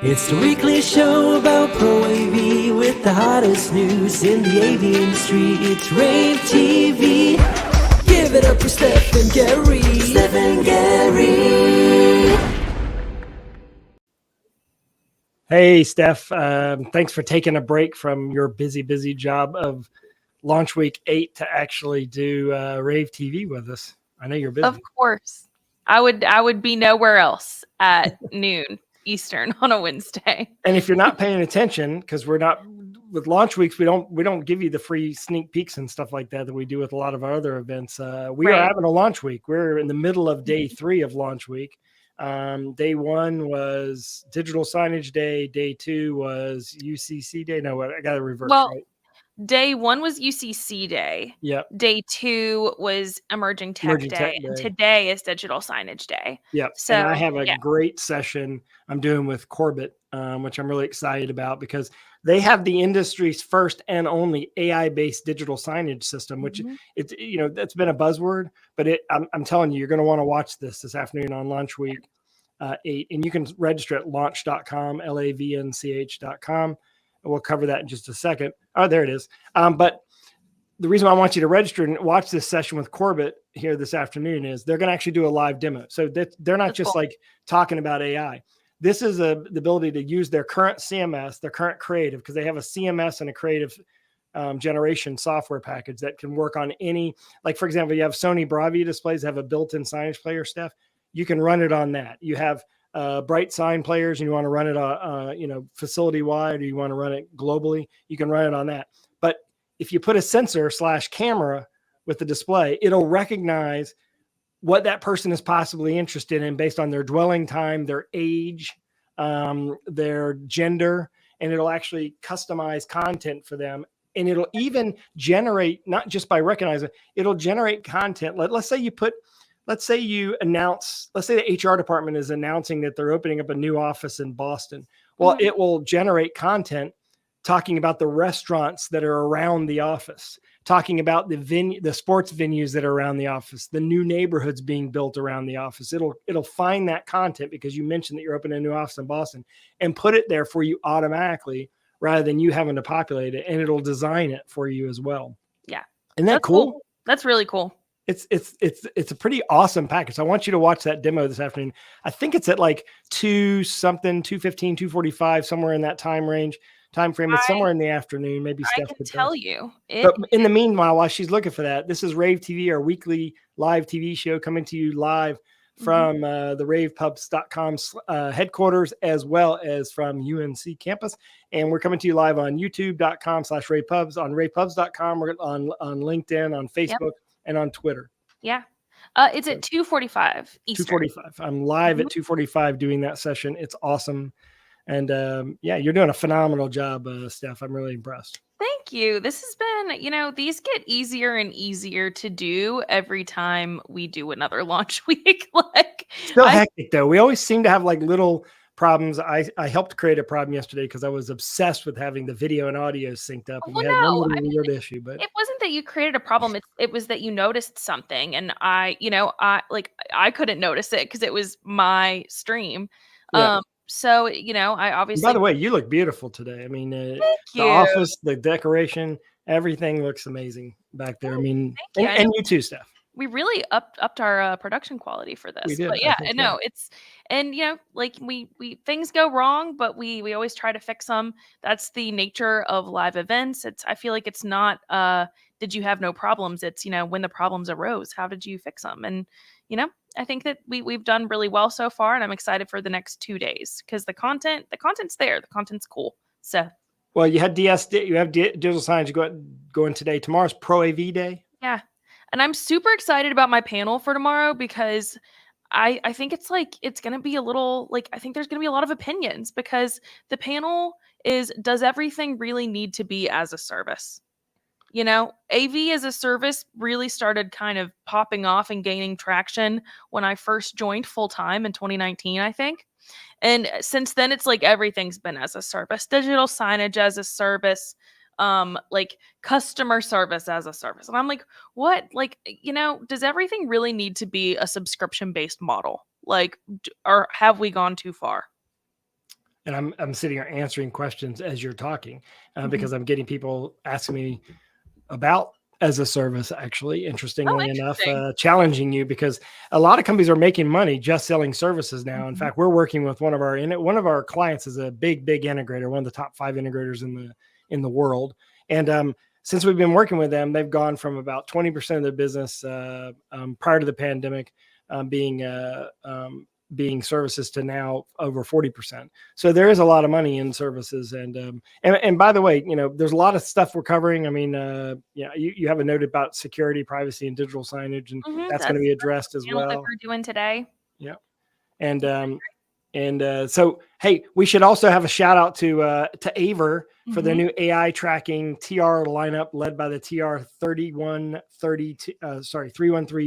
It's the weekly show about Pro AV with the hottest news in the AV industry. It's rAVe TV. Give it up for Steph and Gary. Steph and Gary. Hey, Steph. Thanks for taking a break from your busy job of launch week 8 to actually do rAVe TV with us. I know you're busy. Of course. I would be nowhere else at noon Eastern on a Wednesday. And if you're not paying attention, because we're not with launch weeks, we don't give you the free sneak peeks and stuff like that we do with a lot of our other events. We are having a launch week. We're in the middle of day 3 of launch week. Day 1 was digital signage day. Day 2 was UCC day. No, I got to reverse. Right? Day 1 was UCC day. Yep. Day 2 was emerging tech day. And today is digital signage day. Yep. So and I have a great session I'm doing with Corbett, which I'm really excited about because they have the industry's first and only AI-based digital signage system, which it's that's been a buzzword, but I'm telling you, you're going to want to watch this afternoon on launch week 8, and you can register at launch.com, LAVNCH.com. We'll cover that in just a second. Oh, there it is. But the reason why I want you to register and watch this session with Corbett here this afternoon is they're going to actually do a live demo. So they're not just like talking about AI. This is the ability to use their current CMS, their current creative, because they have a CMS and a creative generation software package that can work on any, like, for example, you have Sony Bravia displays have a built-in signage player, Steph. You can run it on that. You have bright sign players and you want to run it facility wide, or you want to run it globally, you can run it on that. But if you put a sensor / camera with the display, it'll recognize what that person is possibly interested in based on their dwelling time, their age, their gender, and it'll actually customize content for them. And it'll even generate, not just by recognizing, it'll generate content. Let's say you announce, let's say the HR department is announcing that they're opening up a new office in Boston. Well, it will generate content talking about the restaurants that are around the office, talking about the sports venues that are around the office, the new neighborhoods being built around the office. It'll find that content because you mentioned that you're opening a new office in Boston and put it there for you automatically rather than you having to populate it, and it'll design it for you as well. Yeah. Isn't that cool? That's really cool. It's a pretty awesome package. I want you to watch that demo this afternoon. I think it's at like 2:15, 2:45, somewhere in that time frame. It's somewhere in the afternoon. Maybe Steph could tell you. But in the meanwhile, while she's looking for that, this is rAVe TV, our weekly live TV show, coming to you live from the ravepubs.com headquarters, as well as from UNC campus. And we're coming to you live on youtube.com/ravepubs, on ravepubs.com, we're on LinkedIn, on Facebook, and on Twitter. Yeah. It's at 2:45 Eastern. 2:45. I'm live at 2:45 doing that session. It's awesome. And you're doing a phenomenal job, Steph. I'm really impressed. Thank you. This has been, these get easier and easier to do every time we do another launch week. Still hectic though. We always seem to have like little problems. I helped create a problem yesterday because I was obsessed with having the video and audio synced up. And we had one little weird issue, but it wasn't that you created a problem. It was that you noticed something, and I couldn't notice it because it was my stream. Yeah. So, I obviously. By the way, you look beautiful today. I mean, the office, the decoration, everything looks amazing back there. I mean, and you too, Steph. We really upped our production quality for this. We did. But it's, and we things go wrong, but we always try to fix them. That's the nature of live events. I feel like it's not, did you have no problems? It's, when the problems arose, how did you fix them? And, I think that we've done really well so far, and I'm excited for the next 2 days because the content's there. The content's cool. So. Well, you have digital signage going today. Tomorrow's Pro AV day. Yeah. And I'm super excited about my panel for tomorrow because I think it's going to be a little, I think there's going to be a lot of opinions because the panel is, does everything really need to be as a service? AV as a service really started kind of popping off and gaining traction when I first joined full time in 2019, I think. And since then, it's everything's been as a service, digital signage as a service, customer service as a service. And I'm like, what? Does everything really need to be a subscription-based model? Or have we gone too far? and I'm sitting here answering questions as you're talking, because I'm getting people asking me about as a service, actually, interestingly enough, challenging you, because a lot of companies are making money just selling services now. In fact, we're working with one of our clients is a big integrator, one of the top 5 integrators in the world. And since we've been working with them, they've gone from about 20% of their business prior to the pandemic being services to now over 40%. So there is a lot of money in services. And by the way, there's a lot of stuff we're covering. I mean, you have a note about security, privacy, and digital signage, and that's going to be addressed as well. That we're doing today. Yeah. So, hey, we should also have a shout out to rAVe for their new AI tracking TR lineup led by the TR 313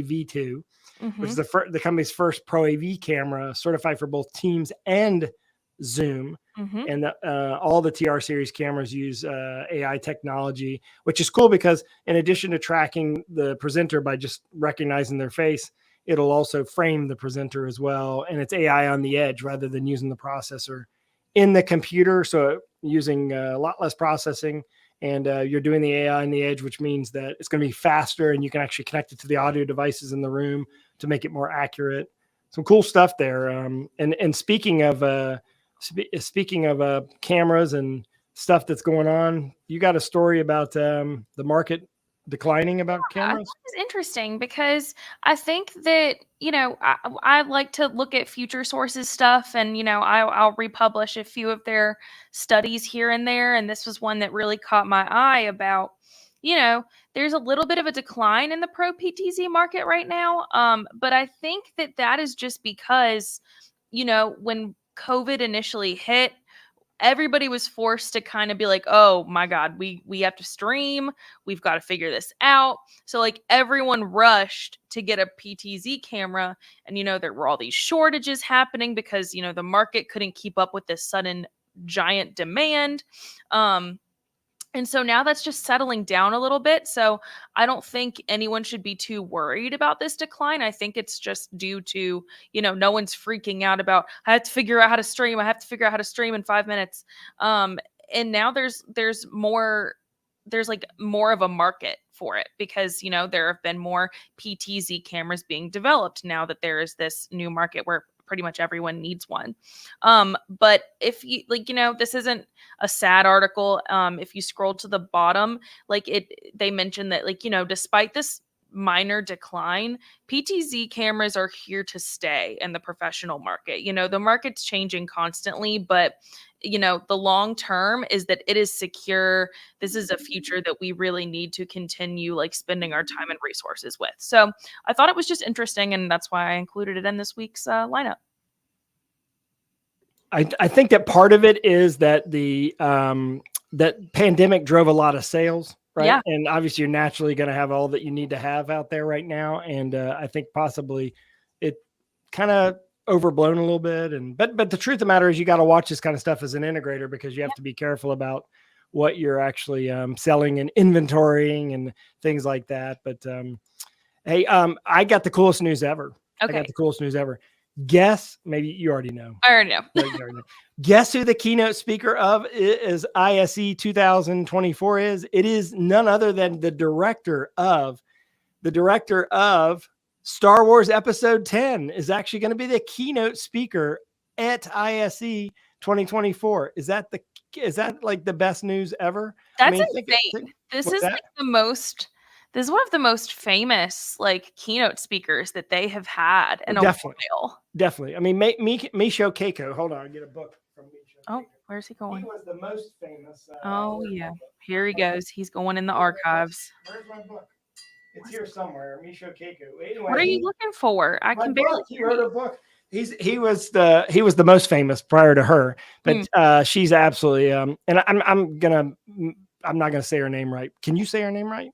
V2. Which is the company's first Pro AV camera certified for both Teams and Zoom. And all the TR series cameras use AI technology, which is cool because in addition to tracking the presenter by just recognizing their face, it'll also frame the presenter as well. And it's AI on the edge rather than using the processor in the computer. So using a lot less processing. And you're doing the AI on the edge, which means that it's going to be faster and you can actually connect it to the audio devices in the room to make it more accurate. Some cool stuff there. And speaking of cameras and stuff that's going on, you got a story about the market declining about cameras? It's interesting because I think that, I like to look at Future Sources stuff, and, I'll republish a few of their studies here and there. And this was one that really caught my eye about, there's a little bit of a decline in the Pro PTZ market right now. But I think that is just because, when COVID initially hit, everybody was forced to kind of be like, oh my God, we have to stream. We've got to figure this out. So like everyone rushed to get a PTZ camera, and, there were all these shortages happening because, the market couldn't keep up with this sudden giant demand. And so now that's just settling down a little bit. So I don't think anyone should be too worried about this decline. I think it's just due to, no one's freaking out about, I have to figure out how to stream. I have to figure out how to stream in 5 minutes. And now there's more of a market for it because, there have been more PTZ cameras being developed now that there is this new market where pretty much everyone needs one. But if you this isn't a sad article. If you scroll to the bottom, they mentioned that despite this minor decline, PTZ cameras are here to stay in the professional market. The market's changing constantly, but the long term is that it is secure. This is a future that we really need to continue spending our time and resources with. So I thought it was just interesting, and that's why I included it in this week's lineup. I think that part of it is that that pandemic drove a lot of sales, right? Yeah. And obviously you're naturally going to have all that you need to have out there right now. And I think possibly it kind of overblown a little bit. But the truth of the matter is you got to watch this kind of stuff as an integrator because you have to be careful about what you're actually selling and inventorying and things like that. But hey, I got the coolest news ever. Okay. I got the coolest news ever. Guess, maybe you already know. I already know. No, you already know. Guess who the keynote speaker of is ISE 2024 is? It is none other than the director of Star Wars Episode 10 is actually going to be the keynote speaker at ISE 2024. Is that like the best news ever? That's insane. This is This is one of the most famous keynote speakers that they have had in a while. Definitely. I mean, Michio Keiko. Hold on, I'll get a book from Michio. Oh, where's he going? He was the most famous. Oh yeah, here he goes. He's going in the archives. Where's my book? It's here somewhere. Michio Keiko. Anyway, what are you looking for? I can barely. He wrote a book. He was the most famous prior to her, but she's absolutely and I'm not gonna say her name right. Can you say her name right?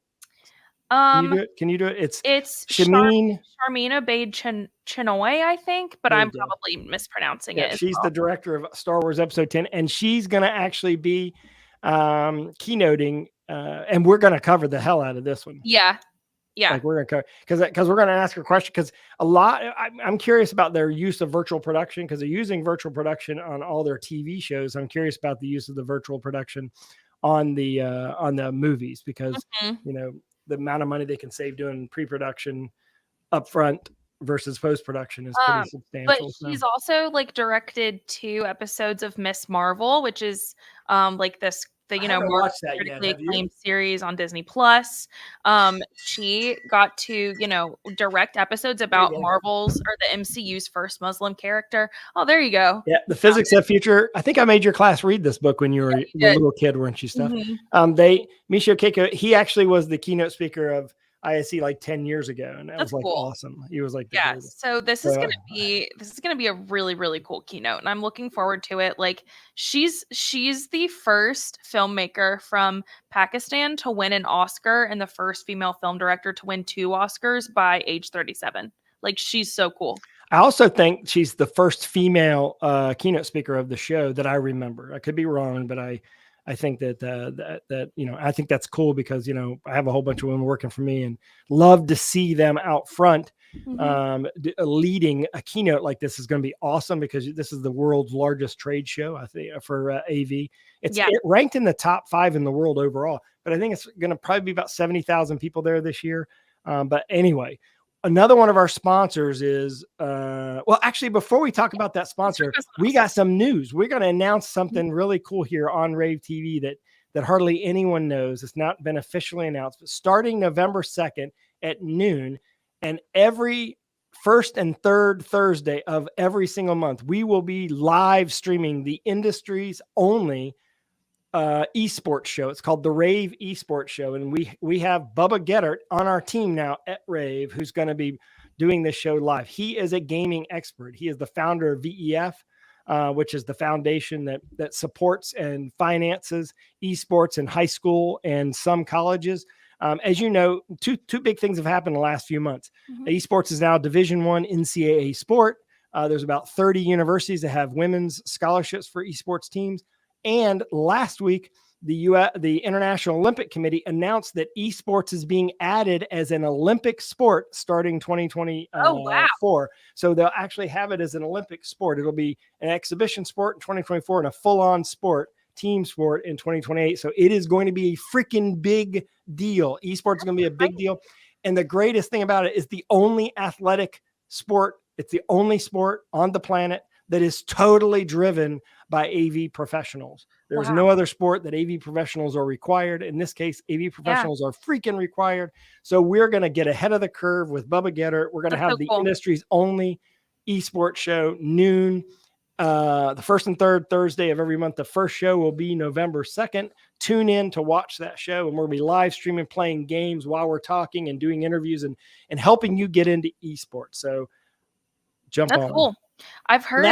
Can you do it? It's Sharmina Bade Chenoy, I think, but I'm probably mispronouncing it. She's the director of Star Wars Episode 10, and she's going to actually be keynoting, and we're going to cover the hell out of this one. Yeah. Yeah. Like we're going to because we're going to ask her a question because I'm curious about their use of virtual production because they're using virtual production on all their TV shows. I'm curious about the use of the virtual production on the movies because the amount of money they can save doing pre-production upfront versus post-production is pretty substantial. But she's also like directed 2 episodes of Miss Marvel, which is like the more critically acclaimed series on Disney Plus. She got to direct episodes about Marvel's or the MCU's first Muslim character. Oh, there you go. Yeah, The Physics of Future. I think I made your class read this book when you were a little kid, weren't you? Stuff. Michio Keiko, he actually was the keynote speaker of ISE like 10 years ago, and that was like cool. Awesome. He was like, so this is gonna be a really, really cool keynote, and I'm looking forward to it. Like she's the first filmmaker from Pakistan to win an Oscar and the first female film director to win 2 Oscars by age 37. Like she's so cool. I also think she's the first female keynote speaker of the show that I remember. I could be wrong, but I think that I think that's cool because I have a whole bunch of women working for me and love to see them out front leading a keynote like this is going to be awesome because this is the world's largest trade show. I think for AV, it ranked in the top 5 in the world overall, but I think it's going to probably be about 70,000 people there this year. But anyway. Another one of our sponsors is, actually, before we talk about that sponsor, we got some news. We're going to announce something really cool here on rAVe TV that hardly anyone knows. It's not been officially announced, but starting November 2nd at noon and every first and third Thursday of every single month, we will be live streaming the industry's only esports show. It's called the rAVe Esports Show, and we have Bubba Gettert on our team now at rAVe, who's going to be doing this show live. He is a gaming expert. He is the founder of VEF, which is the foundation that supports and finances esports in high school and some colleges. As you know, two big things have happened in the last few months. Esports is now Division I NCAA sport. There's about 30 universities that have women's scholarships for esports teams. And last week, the International Olympic Committee announced that esports is being added as an Olympic sport starting 2024. So they'll actually have it as an Olympic sport. It'll be an exhibition sport in 2024 and a full-on sport, team sport in 2028. So it is going to be a freaking big deal. Esports is going to be a big deal. And the greatest thing about it is the only athletic sport. It's the only sport on the planet that is totally driven by AV professionals. There's no other sport that AV professionals are required. In this case, AV professionals are freaking required. So we're going to get ahead of the curve with Bubba Gettert. We're going to have the industry's only esports show noon, the first and third Thursday of every month. The first show will be November 2nd. Tune in to watch that show, and we're going to be live streaming, playing games while we're talking and doing interviews and helping you get into esports. So jump on. Cool. I've heard.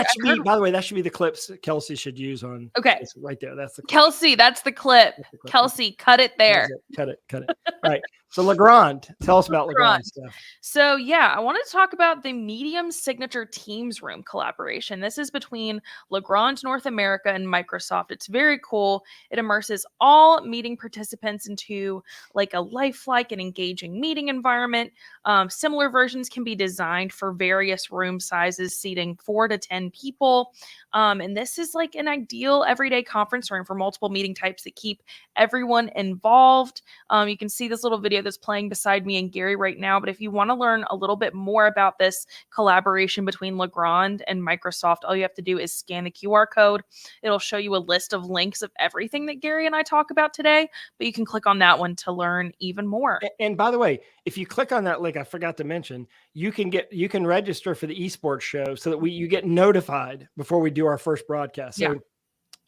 By the way, that should be the clips Kelsey should use on. Okay, right there. That's the clip. Kelsey. That's the clip. Kelsey, cut it there. Cut it. All right. So Legrand, tell us about Legrand stuff. So I wanted to talk about the Medium Signature Teams Room collaboration. This is between Legrand North America and Microsoft. It's very cool. It immerses all meeting participants into like a lifelike and engaging meeting environment. Similar versions can be designed for various room sizes, seating 4 to 10 people. And this is like an ideal everyday conference room for multiple meeting types that keep everyone involved. You can see this little video that's playing beside me and Gary right now. But if you want to learn a little bit more about this collaboration between Legrand and Microsoft, all you have to do is scan the QR code. It'll show you a list of links of everything that Gary and I talk about today, but you can click on that one to learn even more. And by the way, if you click on that link, I forgot to mention, you can register for the esports show so that you get notified before we do our first broadcast. So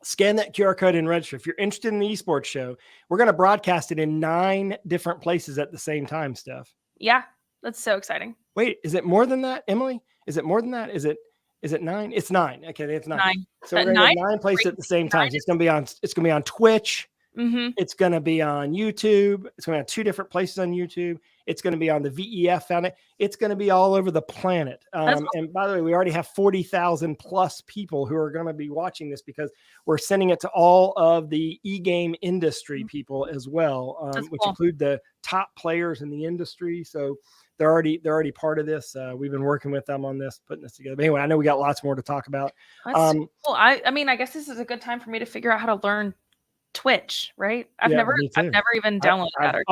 scan that QR code and register. If you're interested in the esports show, we're going to broadcast it in 9 different places at the same time, Steph. Yeah, that's so exciting. Wait, is it more than that, Emily? Is it more than that? Is it 9? It's 9. Okay, it's 9. So we're going to have 9 places at the same time. So it's going to be on Twitch. It's going to be on YouTube. It's going to have 2 different places on YouTube. It's going to be on the VEF Foundation. It's going to be all over the planet. Awesome. And by the way, we already have 40,000 plus people who are going to be watching this because we're sending it to all of the e-game industry people as well, which cool. include the top players in the industry. So they're already part of this. We've been working with them on this, putting this together. But anyway, I know we got lots more to talk about. That's cool. I mean, I guess this is a good time for me to figure out how to learn Twitch, right? I've never even downloaded that.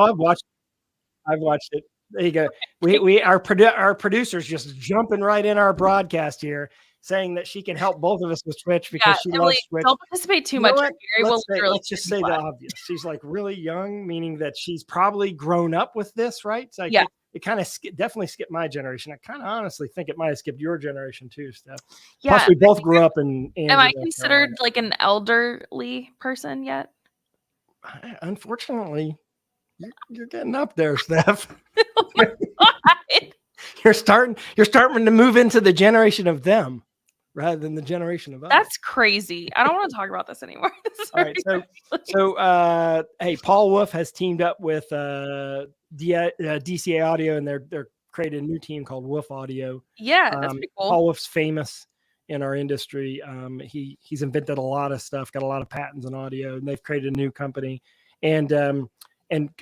I've watched it. There you go. We our producers just jumping right in our broadcast here, saying that she can help both of us with Twitch because she loves Twitch. Don't participate too much. Let's just say the obvious. She's like really young, meaning that she's probably grown up with this, right? So it kind of definitely skipped my generation. I kind of honestly think it might have skipped your generation too, Steph. Yeah. Plus, we both grew up in. Am I considered like an elderly person yet? Unfortunately, you're getting up there, Steph. Oh my God. You're starting to move into the generation of them rather than the generation of us. That's crazy. I don't want to talk about this anymore. All right. So hey, Paul Wolf has teamed up with DCA Audio, and they're created a new team called Wolf Audio. Yeah, that's pretty cool. Paul Wolf's famous in our industry. He's invented a lot of stuff, got a lot of patents in audio, and they've created a new company. And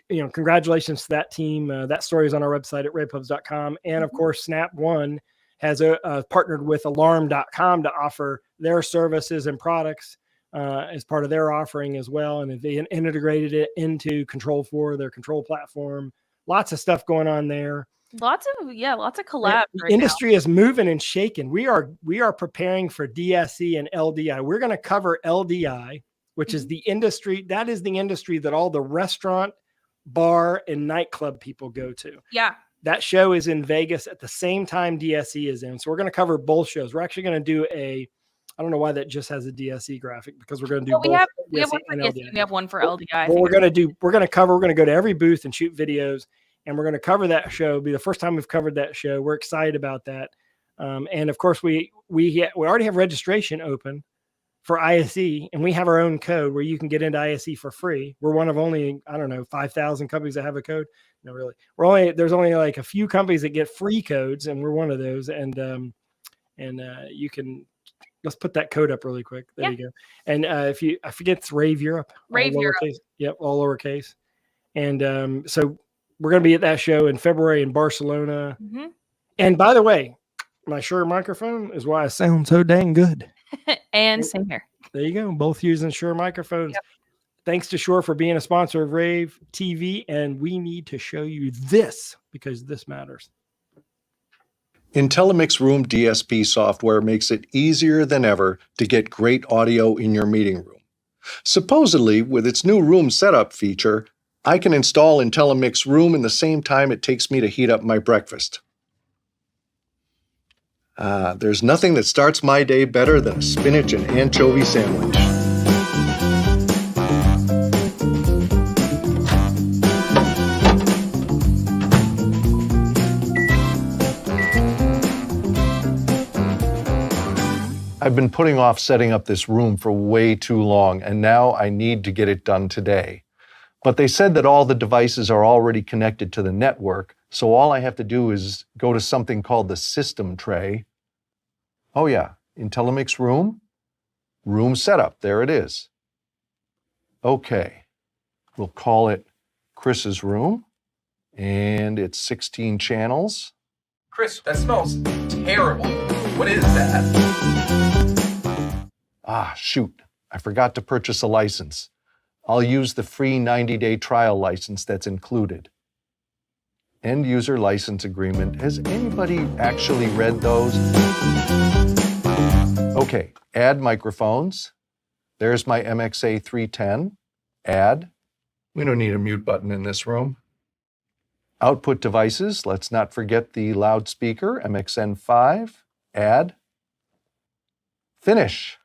congratulations to that team. That story is on our website at ravepubs.com. And of course, Snap One has partnered with alarm.com to offer their services and products as part of their offering as well. And they integrated it into Control4, their control platform. Lots of stuff going on there. Lots of collabs. The industry is moving and shaking. We are preparing for DSE and LDI. We're going to cover LDI, which is the industry. That is the industry that all the restaurant, bar, and nightclub people go to. Yeah. That show is in Vegas at the same time DSE is in. So we're going to cover both shows. We're actually going to do I don't know why that just has a DSE graphic, because we're going to do both. We have one for DSE. We have one for LDI. We're going to go to every booth and shoot videos, and we're going to cover that show. It'll be the first time we've covered that show. We're excited about that. And of course we already have registration open for ISE, and we have our own code where you can get into ISE for free. We're one of only, 5,000 companies that have a code. No, really. There's only like a few companies that get free codes, and we're one of those. And you can, let's put that code up really quick. There you go. And I forget, it's rAVe Europe. rAVe Europe. Yep, all lowercase. And so we're going to be at that show in February in Barcelona. Mm-hmm. And by the way, my Shure microphone is why I sound so dang good. And same here. There you go. Both using Shure microphones. Yep. Thanks to Shure for being a sponsor of rAVe TV. And we need to show you this because this matters. IntelliMix Room DSP software makes it easier than ever to get great audio in your meeting room. Supposedly, with its new room setup feature, I can install IntelliMix Room in the same time it takes me to heat up my breakfast. There's nothing that starts my day better than a spinach and anchovy sandwich. I've been putting off setting up this room for way too long, and now I need to get it done today. But they said that all the devices are already connected to the network, so all I have to do is go to something called the system tray. Oh yeah, IntelliMix Room, room setup, there it is. Okay, we'll call it Chris's room, and it's 16 channels. Chris, that smells terrible. What is that? Ah, shoot, I forgot to purchase a license. I'll use the free 90-day trial license that's included. End user license agreement. Has anybody actually read those? Okay, add microphones. There's my MXA 310. Add. We don't need a mute button in this room. Output devices. Let's not forget the loudspeaker, MXN5. Add. Finish.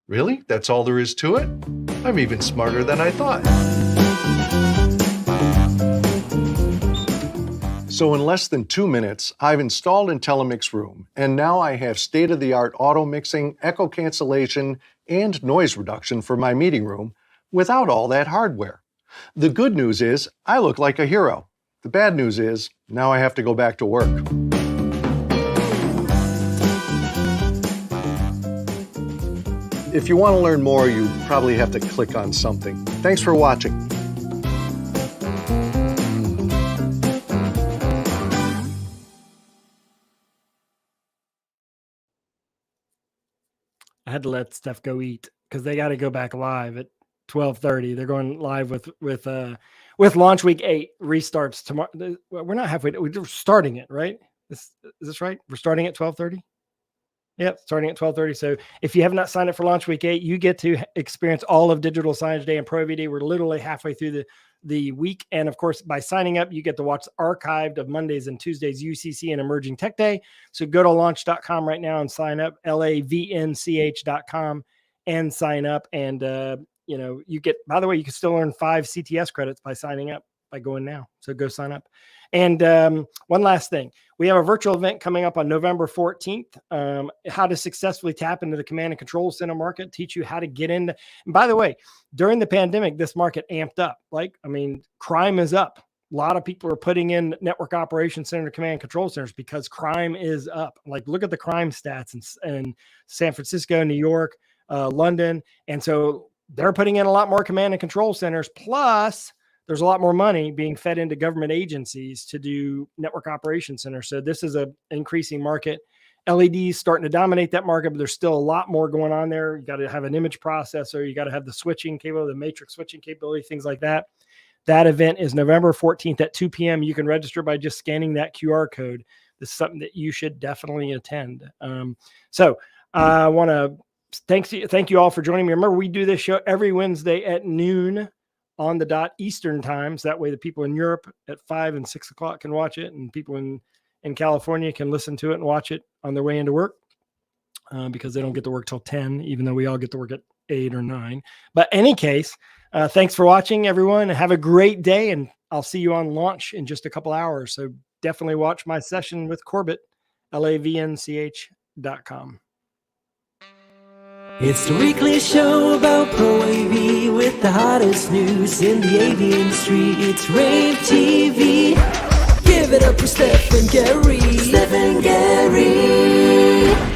Really? That's all there is to it? I'm even smarter than I thought. So in less than 2 minutes, I've installed IntelliMix Room, and now I have state-of-the-art auto mixing, echo cancellation, and noise reduction for my meeting room without all that hardware. The good news is I look like a hero. The bad news is, now I have to go back to work. If you want to learn more, you probably have to click on something. Thanks for watching. I had to let Steph go eat because they got to go back live at 12:30. They're going live with launch week 8 restarts tomorrow. We're not halfway. We're starting it, right? Is this right? We're starting at 12:30. Yep, starting at 12:30. So if you have not signed up for launch week 8, you get to experience all of Digital Signage Day and Pro AV Day. We're literally halfway through the week. And of course, by signing up, you get to watch archived of Mondays and Tuesdays, UCC and Emerging Tech Day. So go to launch.com right now and sign up, LAVNCH.com, and sign up. And, you get, by the way, you can still earn 5 CTS credits by signing up by going now. So go sign up. And one last thing, we have a virtual event coming up on November 14th, how to successfully tap into the command and control center market, teach you how to get into. And by the way, during the pandemic, this market amped up. Crime is up. A lot of people are putting in network operations center, command and control centers because crime is up. Look at the crime stats in San Francisco, New York, London. And so they're putting in a lot more command and control centers. Plus, there's a lot more money being fed into government agencies to do network operations centers. So this is an increasing market. LEDs starting to dominate that market, but there's still a lot more going on there. You got to have an image processor. You got to have the switching capability, the matrix switching capability, things like that. That event is November 14th at 2 p.m. You can register by just scanning that QR code. This is something that you should definitely attend. I want to thank you all for joining me. Remember, we do this show every Wednesday at noon on the dot Eastern times. That way the people in Europe at 5 and 6 o'clock can watch it, and people in California can listen to it and watch it on their way into work because they don't get to work till 10, even though we all get to work at 8 or 9. But any case, thanks for watching, everyone. Have a great day, and I'll see you on launch in just a couple hours. So definitely watch my session with Corbett, LAVNCH.com. It's the weekly show about Pro AV with the hottest news in the AV industry. It's rAVe TV. Give it up for Steph and Gary. Steph and Gary.